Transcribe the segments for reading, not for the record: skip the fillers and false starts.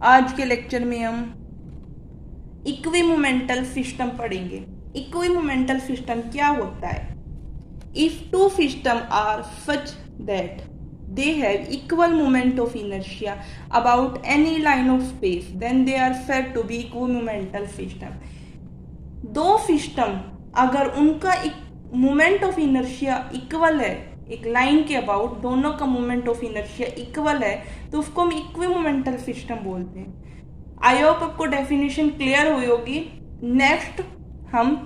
आज के लेक्चर में हम इक्विमोमेंटल सिस्टम पढ़ेंगे। इक्विमोमेंटल सिस्टम क्या होता है? If two system are such that they have equal moment of inertia about any line of space, then they are said to be equimomental system। दो system अगर उनका मोमेंट ऑफ इनर्शिया इक्वल है, एक line के about दोनों का moment of inertia equal है, तो उसको हम इक्विमोमेंटल सिस्टम बोलते हैं। आई होप आपको डेफिनेशन क्लियर हुई होगी। नेक्स्ट हम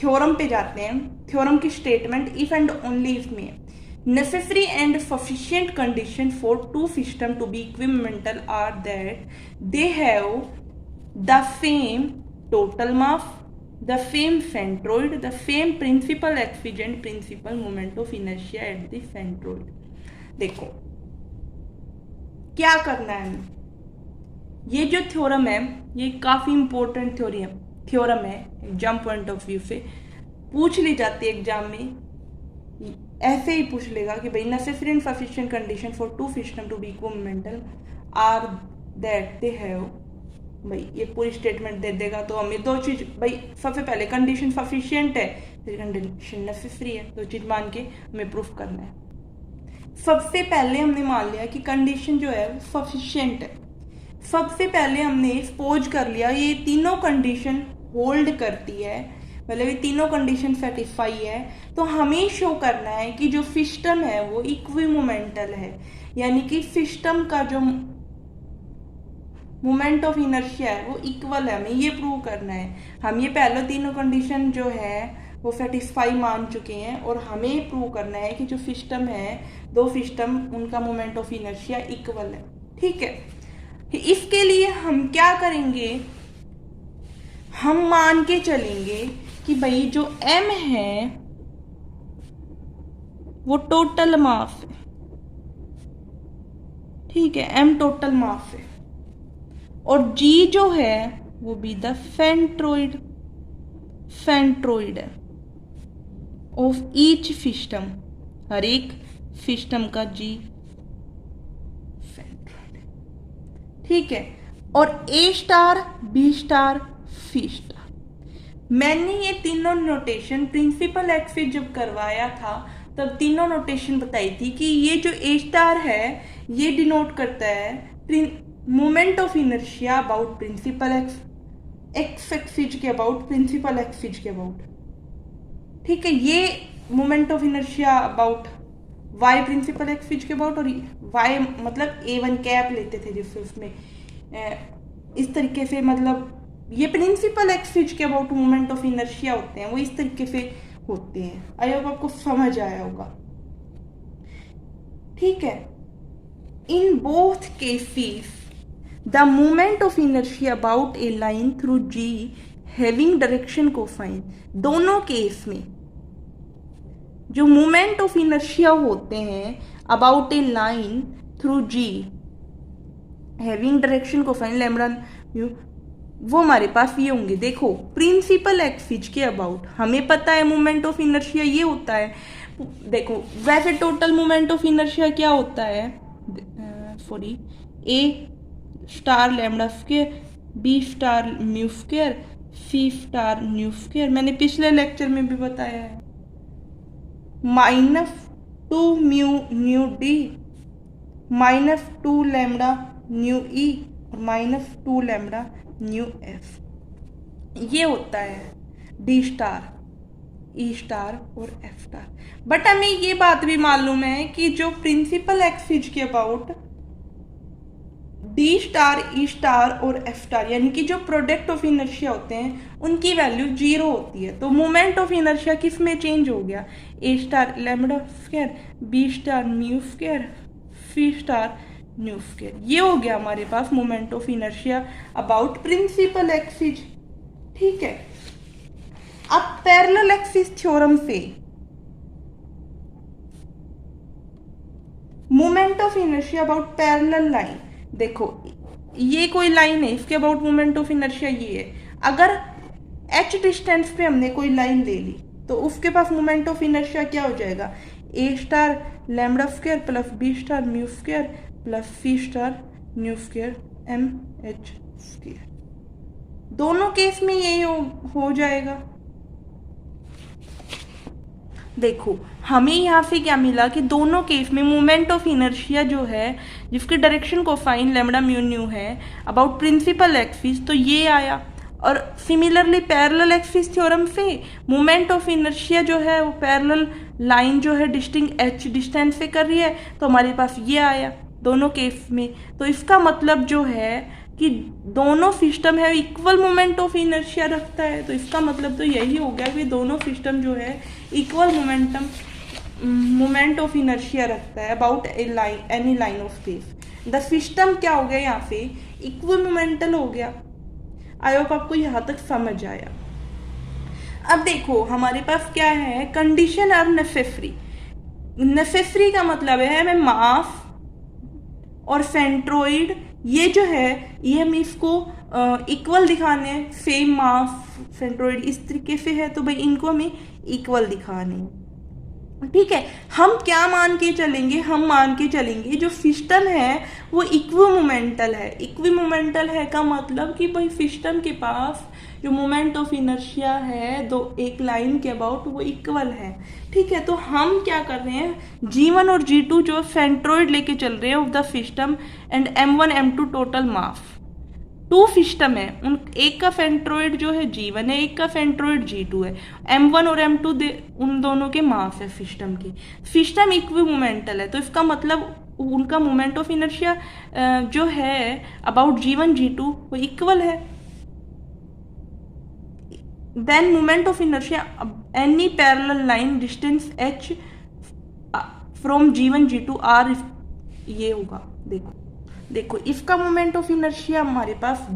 थ्योरम पे जाते हैं। थ्योरम की statement if and only if में necessary and sufficient condition for two system to be equimomental are that they have the same total mass, the same centroid, the same principal axis and principal moment of inertia at the centroid। देखो क्या करना है हमें, ये जो theorem है ये काफी इंपॉर्टेंट थ्योरम है एग्जाम पॉइंट ऑफ व्यू से पूछ ली जाती है एग्जाम में। ऐसे ही पूछ लेगा कि भाई necessary and sufficient condition for two system to be equimomental are that they have, भाई ये पूरी स्टेटमेंट दे देगा। तो हमें दो चीज, भाई सबसे पहले कंडीशन सफिशिएंट है, फिर कंडीशन नेसेसरी है, दो चीज मान के हमें प्रूफ करना है। सबसे पहले हमने मान लिया कि कंडीशन जो है वो सफिशिएंट है। सबसे पहले हमने सपोज कर लिया ये तीनों कंडीशन होल्ड करती है, मतलब ये तीनों कंडीशन सेटिस्फाई है, तो हमें शो करना है कि जो सिस्टम है वो इक्विमोमेंटल है, यानी कि सिस्टम का जो मोमेंट ऑफ इनर्शिया है वो इक्वल है। हमें ये प्रूव करना है। हम ये पहले तीनों कंडीशन जो है वो सेटिस्फाई मान चुके हैं और हमें प्रूव करना है कि जो सिस्टम है, दो सिस्टम, उनका मोमेंट ऑफ इनर्शिया इक्वल है। ठीक है, इसके लिए हम क्या करेंगे, हम मान के चलेंगे कि भाई जो m है वो टोटल मास है। ठीक है, m टोटल मास है और g जो है वो भी द सेंट्रोइड है ऑफ ईच सिस्टम, हर एक सिस्टम का g सेंट्रोइड। ठीक है, और a star, b star, c star. मैंने ये तीनों नोटेशन प्रिंसिपल एक्सिस जब करवाया था तब तीनों नोटेशन बताई थी कि ये जो ए स्टार है ये डिनोट करता है moment of inertia about principal x axis के अबाउट, प्रिंसिपल एक्सिस के अबाउट। ठीक है, ये moment of inertia about y principal axis के अबाउट, और वाई मतलब A1 कैप लेते थे जिससे उसमें इस तरीके से, मतलब ये प्रिंसिपल एक्सिस के अबाउट मोमेंट ऑफ इनर्शिया होते हैं, वो इस तरीके से होते हैं। आई होप आपको समझ आया होगा। ठीक है, in both cases the moment of inertia about a line through G having direction cosine, दोनों केस में जो मोमेंट ऑफ इनर्शिया होते हैं about a line through G having direction cosine lambda mu, वो हमारे पास ये होंगे। देखो प्रिंसिपल एक्सिस के अबाउट हमें पता है मोमेंट ऑफ इनर्शिया ये होता है। देखो वैसे टोटल मोमेंट ऑफ इनर्शिया क्या होता है, sorry, A star lambda square, B star mu square, C star nu square. मैंने पिछले लेक्चर में भी बताया है। -2 mu nu D, -2 lambda nu E और -2 लैम्डा न्यू एफ। ये होता है डी स्टार, ई स्टार और एफ स्टार। बट हमें ये बात भी मालूम है कि जो प्रिंसिपल एक्सिस के about D star, E star और एफ स्टार, यानी कि जो प्रोडक्ट ऑफ इनर्शिया होते हैं उनकी वैल्यू 0 होती है। तो मोमेंट ऑफ इनर्शिया किस में चेंज हो गया, A star lambda square, B star mu square, C star nu square. ये हो गया हमारे पास moment of inertia about principal axis. ठीक है, अब पैरेलल एक्सिस थ्योरम से moment of inertia about parallel line, देखो ये कोई लाइन है, इसके अबाउट मोमेंट ऑफ इनर्शिया ये है। अगर h डिस्टेंस पे हमने कोई लाइन ले ली तो उसके पास मोमेंट ऑफ इनर्शिया क्या हो जाएगा, A star lambda square plus B star mu square plus C star nu square M H square. दोनों केस में यही हो जाएगा। देखो हमें यहाँ से क्या मिला कि दोनों केस में मोमेंट ऑफ इनर्शिया जो है जिसकी direction cosine lambda mu new है अबाउट प्रिंसिपल एक्सिस, तो ये आया। और सिमिलरली पैरेलल एक्सिस थ्योरम से मोमेंट ऑफ इनर्शिया जो है वो पैरेलल लाइन जो है डिस्टिंक्ट एच डिस्टेंस से कर रही है, तो हमारे पास ये आया दोनों केस में। तो इसका मतलब जो है कि दोनों सिस्टम है इक्वल मोमेंट ऑफ इनर्शिया रखता है। तो इसका मतलब तो यही हो गया कि दोनों सिस्टम जो है इक्वल मोमेंट ऑफ इनर्शिया रखता है about any line of space. The system क्या हो गया यहाँ पे, इक्वल मोमेंटल हो गया। आई होप आपको यहाँ तक समझ आया। अब देखो हमारे पास क्या है, कंडीशन आर नेसेसरी। नेसेसरी का मतलब है हमें मास और सेंट्रोइड ये जो है ये हम इसको इक्वल दिखाने, सेम मास सेंट्रोइड इस तरीके से है तो भाई इनको हमें इक्वल दिखाने। ठीक है, हम क्या मान के चलेंगे, हम मान के चलेंगे जो सिस्टम है वो इक्विमोमेंटल है। इक्विमोमेंटल है का मतलब कि भाई सिस्टम के पास जो मोमेंट ऑफ इनर्शिया है दो एक लाइन के अबाउट वो इक्वल है। ठीक है, तो हम क्या कर रहे हैं, G1 और G2 जो सेंट्रोइड लेके चल रहे हैं of the system and M1 M2 total mass. Two system है, उन एक का सेंट्रोइड जो है G1 है, एक का सेंट्रोइड G2 है। M1 और M2 उन दोनों के मास है सिस्टम की। सिस्टम इक्विमोमेंटल है तो इसका मतलब उनका मोमेंट ऑफ इनर्शिया जो है अबाउट G1 G2 वो इक्वल है। Then moment of inertia any parallel line distance h from G1 G2 are ये होगा। देखो इसका मोमेंट ऑफ इनर्शिया हमारे पास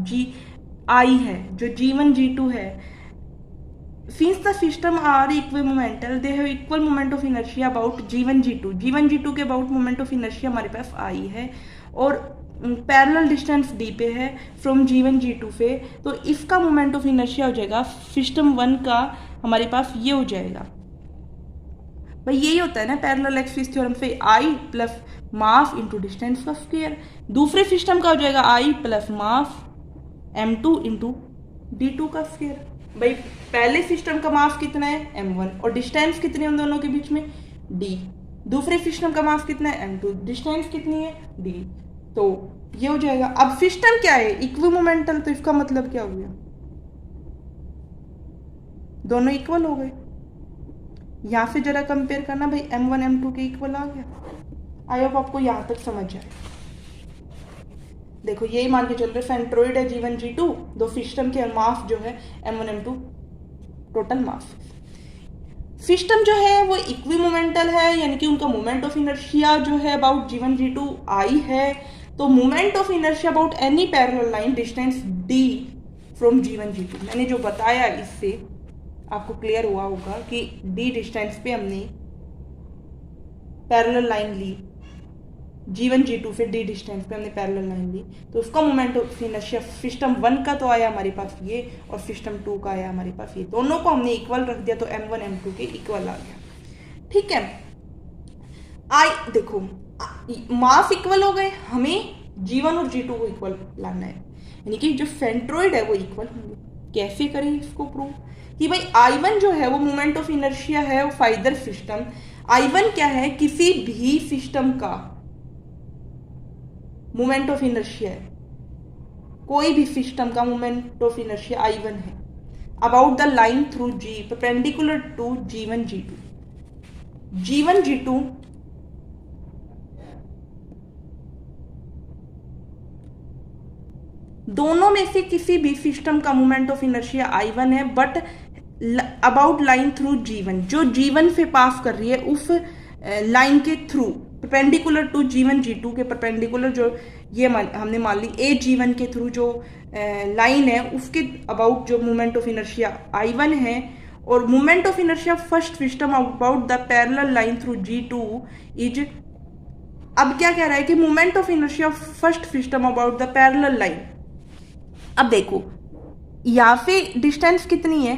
I है जो G1 G2 है। Since the system are equimomental they have equal moment of inertia about G1 G2 के about moment of inertia हमारे पास I है और पैरेलल डिस्टेंस d पे है फ्रॉम G1 G2 से, तो इसका मोमेंट ऑफ इनर्शिया हो जाएगा सिस्टम 1 का हमारे पास ये हो जाएगा। भाई यही होता है ना पैरेलल एक्सिस थ्योरम से, I plus mass into distance का स्क्वायर। दूसरे सिस्टम का हो जाएगा I plus mass M2 into D2 का स्क्वायर। भाई पहले सिस्टम का मास कितना है M1 और डिस्टेंस कितनी है उन दोनों के बीच में D। दूसरे सिस्टम का मास कितना है M2, डिस्टेंस कितनी है D। तो ये हो जाएगा। अब सिस्टम क्या है इक्विमोमेंटल, तो इसका मतलब क्या हो गया, दोनों इक्वल हो गए। यहां से जरा कंपेयर करना भाई M1 M2 के इक्वल आ गया। आई होप आपको यहां तक समझ जाए। देखो यही मान के चल रहे सेंट्रोइड है G1 G2, दो सिस्टम के मास जो है M1 M2 टोटल मास। सिस्टम जो है वो इक्विमोमेंटल है यानी कि उनका मोमेंट ऑफ इनर्शिया जो है अबाउट G1 G2 I है। तो moment of inertia about any parallel line distance d from G1 G2, मैंने जो बताया इससे आपको क्लियर हुआ होगा कि d डिस्टेंस पे हमने पैरेलल लाइन ली, G1 G2 से d डिस्टेंस पे हमने पैरेलल लाइन ली, तो उसका मोमेंट ऑफ इनर्शिया सिस्टम 1 का तो आया हमारे पास ये और सिस्टम 2 का आया हमारे पास ये। दोनों को हमने इक्वल रख दिया तो M1 M2 के इक्वल आ गया। ठीक है, देखो मास इक्वल हो गए, हमें G1 और G2 को इक्वल लाना है यानी कि जो सेंट्रोइड है वो इक्वल होंगे। कैसे करें इसको प्रूव कि भाई I1 जो है वो मोमेंट ऑफ इनर्शिया है वो फाइदर सिस्टम। I1 क्या है, किसी भी सिस्टम का मोमेंट ऑफ इनर्शिया है, कोई भी सिस्टम का मोमेंट ऑफ इनर्शिया I1 है about the line through G perpendicular to G1 G2। G1 G2 दोनों में से किसी भी सिस्टम का मोमेंट ऑफ इनर्शिया I1 है but about line through G1, जो G1 से पास कर रही है उस लाइन के through perpendicular to G1 G2 के परपेंडिकुलर, जो ये हमने मान ली ए G1 के थ्रू जो लाइन है उसके अबाउट जो मोमेंट ऑफ इनर्शिया I1 है और moment of inertia first system about the parallel line through G2 is. अब क्या कह रहा है कि moment of inertia first system about the parallel line. अब देखो यहां से डिस्टेंस कितनी है,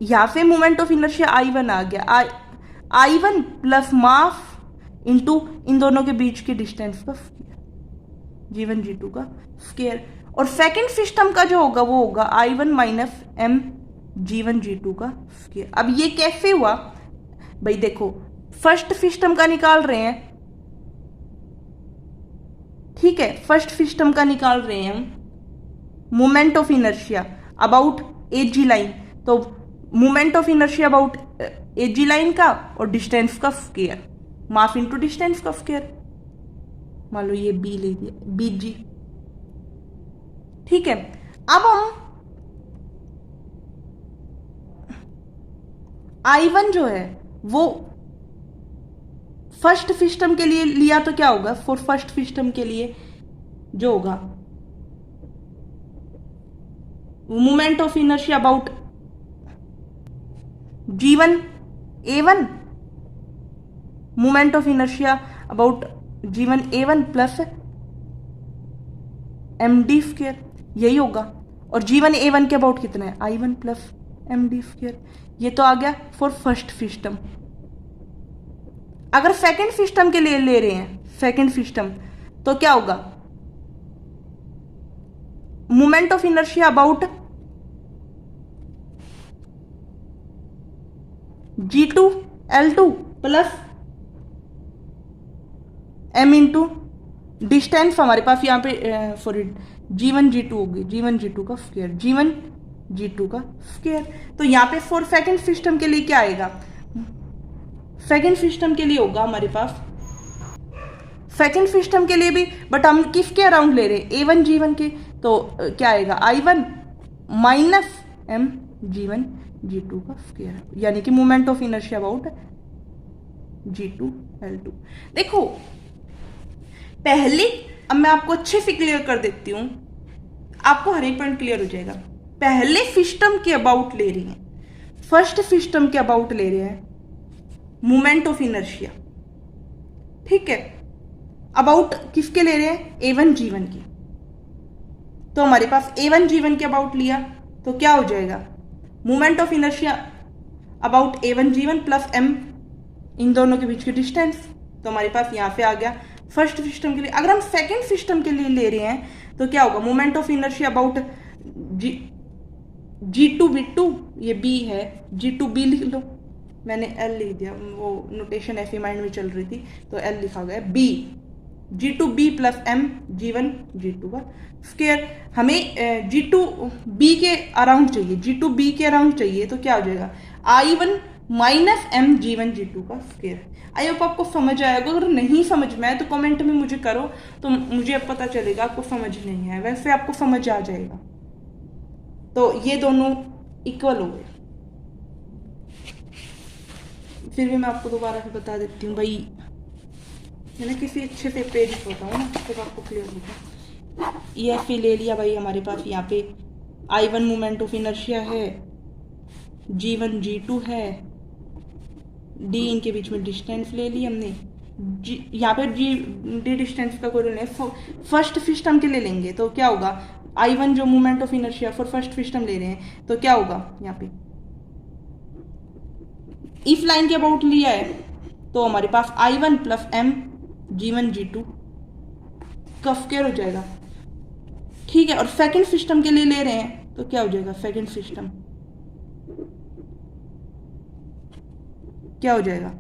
यहां से मोमेंट ऑफ इनर्शिया I1 आ गया, I1 प्लस मास इंटू इन दोनों के बीच की डिस्टेंस का स्क्वायर। G1 G2 का स्क्वायर, और सेकंड सिस्टम का जो होगा वो होगा I1 minus M G1 G2 का स्क्वायर। अब ये कैसे हुआ भाई, देखो फर्स्ट सिस्टम का निकाल रहे हैं, ठीक है, फर्स्ट सिस्टम का निकाल रहे हैं हम moment of inertia about AG line, तो moment of inertia about AG line का और डिस्टेंस का स्क्वायर, मास इनटू डिस्टेंस का स्क्वायर। मान लो ये बी ले दिया, बी जी, ठीक है। अब हम I1 जो है वो फर्स्ट सिस्टम के लिए लिया तो क्या होगा, फॉर फर्स्ट सिस्टम के लिए जो होगा moment of inertia about G1 A1, moment of inertia about G1 A1 plus MD square, यही होगा। और G1 A1 के अबाउट कितना है, I1 प्लस MD स्क्वायर। ये तो आ गया फॉर फर्स्ट सिस्टम। अगर सेकंड सिस्टम के लिए ले रहे हैं, सेकंड सिस्टम, तो क्या होगा, moment of inertia about G2 L2 plus M into distance हमारे पास यहाँ पे सॉरी G1 G2 होगी, G1 G2 का स्क्वायर, G1 G2 का स्क्वायर। तो यहाँ पे फॉर सेकंड सिस्टम के लिए क्या आएगा, सेकंड सिस्टम के लिए होगा हमारे पास, सेकंड सिस्टम के लिए भी, बट हम किसके अराउंड ले रहे हैं, A1 G1 के, तो क्या आएगा I1 minus M G1 G2 का स्क्वायर, यानी कि moment of inertia about G2 L2। देखो पहले, अब मैं आपको अच्छे से क्लियर कर देती हूं, आपको हर एक पॉइंट क्लियर हो जाएगा। पहले सिस्टम के अबाउट ले रहे हैं, फर्स्ट सिस्टम के अबाउट ले रहे हैं मोमेंट ऑफ इनर्शिया, ठीक है, अबाउट किसके ले रहे हैं, A1 G1 की। तो हमारे पास A1 G1 के अबाउट लिया तो क्या हो जाएगा, moment of inertia about A1 G1 plus M, इन दोनों के बीच की डिस्टेंस। तो हमारे पास यहाँ पे आ गया फर्स्ट सिस्टम के लिए। अगर हम सेकंड सिस्टम के लिए ले रहे हैं तो क्या होगा, moment of inertia about G2 B2, ये B है, G2 B लिख लो, मैंने L लिख दिया, वो नोटेशन ऐसी माइंड में चल रही थी तो L लिखा गया, B G2 B plus M G1 G2 का स्क्वायर। हमें G2 B के अराउंड चाहिए, G2 B के अराउंड चाहिए, तो क्या हो जाएगा, I1 minus M G1 G2 का स्क्वायर। आई होप आपको समझ आएगा, अगर नहीं समझ में आए तो कमेंट में मुझे करो, तो मुझे अब पता चलेगा आपको समझ नहीं है, वैसे आपको समझ आ जाएगा। तो ये दोनों इक्वल हो गए। फिर भी मैं आपको दोबारा से बता देती हूँ भाई, मैंने किसी अच्छे से पेज होता हूँ ना, तब आपको क्लियर होगा। ये ऐसे ले लिया भाई, हमारे पास यहाँ पे I1 मोमेंट ऑफ इनर्शिया है, G1 G2 है, D इनके बीच में डिस्टेंस ले ली हमने, यहाँ पे D डिस्टेंस का कोई रूल नहीं, फर्स्ट सिस्टम के लिए लेंगे तो क्या होगा, I1 जो moment of inertia for first system ले रहे हैं तो क्या होगा, यहाँ पे इफ लाइन के अबाउट लिया है तो हमारे पास I1 plus M G1 G2 का स्क्वायर हो जाएगा, ठीक है। और सेकंड सिस्टम के लिए ले रहे हैं तो क्या हो जाएगा, सेकंड सिस्टम क्या हो जाएगा,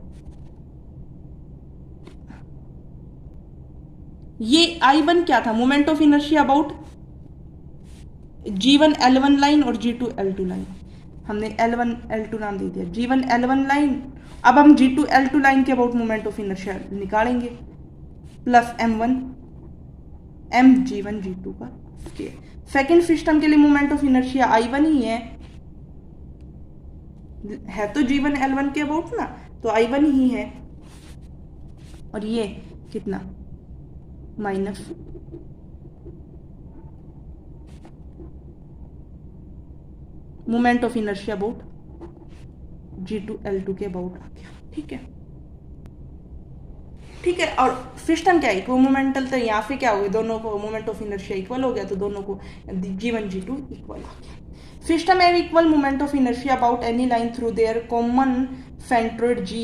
ये I1 क्या था, moment of inertia about G1 L1 line और G2 L2 लाइन, हमने L1 L2 नाम दे दिया, G1 L1 लाइन। अब हम G2 L2 लाइन के अबाउट मोमेंट ऑफ इनर्शिया निकालेंगे, plus M1 M G1 G2 का स्क्वायर। सेकंड सिस्टम के लिए मोमेंट ऑफ इनर्शिया I1 ही है तो G1 L1 के अबाउट ना, तो I1 ही है, और ये कितना, minus moment of inertia about G2 L2 के अबाउट आ गया, ठीक है, ठीक है। और सिस्टम क्या है, इक्वल मोमेंटल, तो यहाँ पे क्या हो गया, दोनों को मोमेंट ऑफ इनर्शिया इक्वल हो गया, तो दोनों को G1 G2 इक्वल आ गया। System have equal moment of inertia about any line through their common centroid G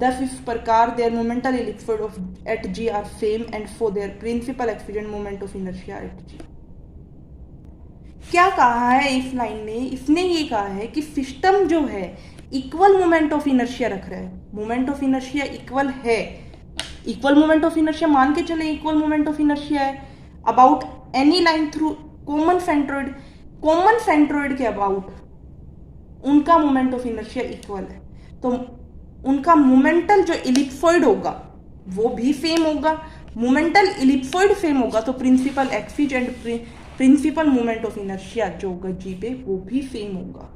Thus, इस प्रकार their momental ellipsoid of at G are same and for their principal accident moment of inertia at G. क्या कहा है इस line में? इसने ये कहा है कि सिस्टम जो है इक्वल मोमेंट ऑफ इनर्शिया रख रहा है. मोमेंट ऑफ इनर्शिया इक्वल है, इक्वल मोमेंट ऑफ इनर्शिया मान के चले इक्वल मोमेंट ऑफ इनर्शिया है about any line through common centroid. Common centroid के अबाउट उनका मोमेंट ऑफ इनर्शिया इक्वल है, तो उनका मोमेंटल जो इलिप्सॉइड होगा वो भी सेम होगा. मोमेंटल इलिप्सॉइड सेम होगा तो principal axis and principal moment of inertia जो होगा जी पे वो भी सेम होगा.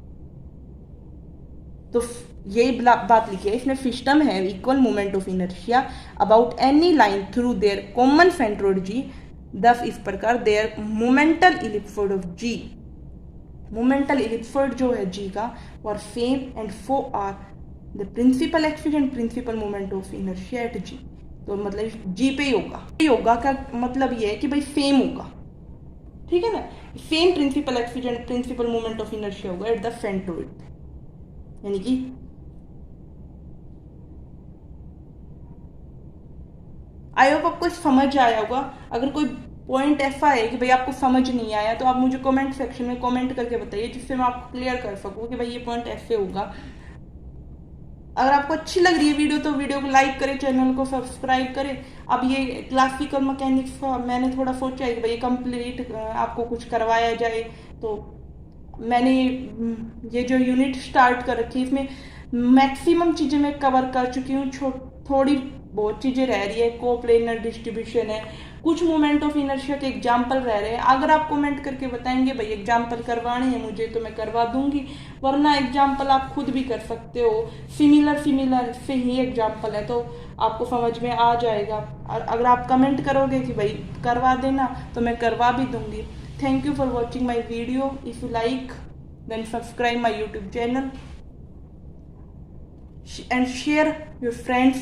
तो यही बात लिखी है इसमें. सिस्टम है equal moment of inertia about any line through their common centroid G. Thus इस प्रकार their momental ellipsoid of G, momental ellipsoid जो है जी का और same and for the principal axis and principal moment of inertia at G. तो मतलब जी पे ही होगा. योगा का मतलब ये है कि भाई सेम होगा, ठीक है ना. Same principal axis and principal moment of inertia होगा एट द सेंट्रोइड. यानी कि आई होप आपको समझ आया होगा. अगर कोई पॉइंट ऐसा है कि भाई आपको समझ नहीं आया तो आप मुझे कमेंट सेक्शन में कमेंट करके बताइए, जिससे मैं आपको क्लियर कर सकूं कि भाई ये पॉइंट ऐसे होगा. अगर आपको अच्छी लग रही है वीडियो तो वीडियो को लाइक करें, चैनल को सब्सक्राइब करें. अब ये क्लासिकल मैकेनिक्स का मैंने थोड़ा सोचा है कि भाई कंप्लीट आपको कुछ करवाया जाए, तो मैंने ये जो यूनिट स्टार्ट कर रखी है इसमें मैक्सिमम चीज़ें मैं कवर कर चुकी हूँ. थोड़ी बहुत चीज़ें रह रही है. कोप्लेनर डिस्ट्रीब्यूशन है, कुछ मोमेंट ऑफ इनर्शिया के एग्जाम्पल रह रहे हैं. अगर आप कमेंट करके बताएंगे भाई एग्जाम्पल करवाने हैं मुझे तो मैं करवा दूंगी, वरना एग्जाम्पल आप खुद भी कर सकते हो. सिमिलर से ही एग्जाम्पल है तो आपको समझ में आ जाएगा. और अगर आप कमेंट करोगे कि भाई करवा देना तो मैं करवा भी दूंगी. Thank you for watching my video. If you like, then subscribe my YouTube channel and share your friends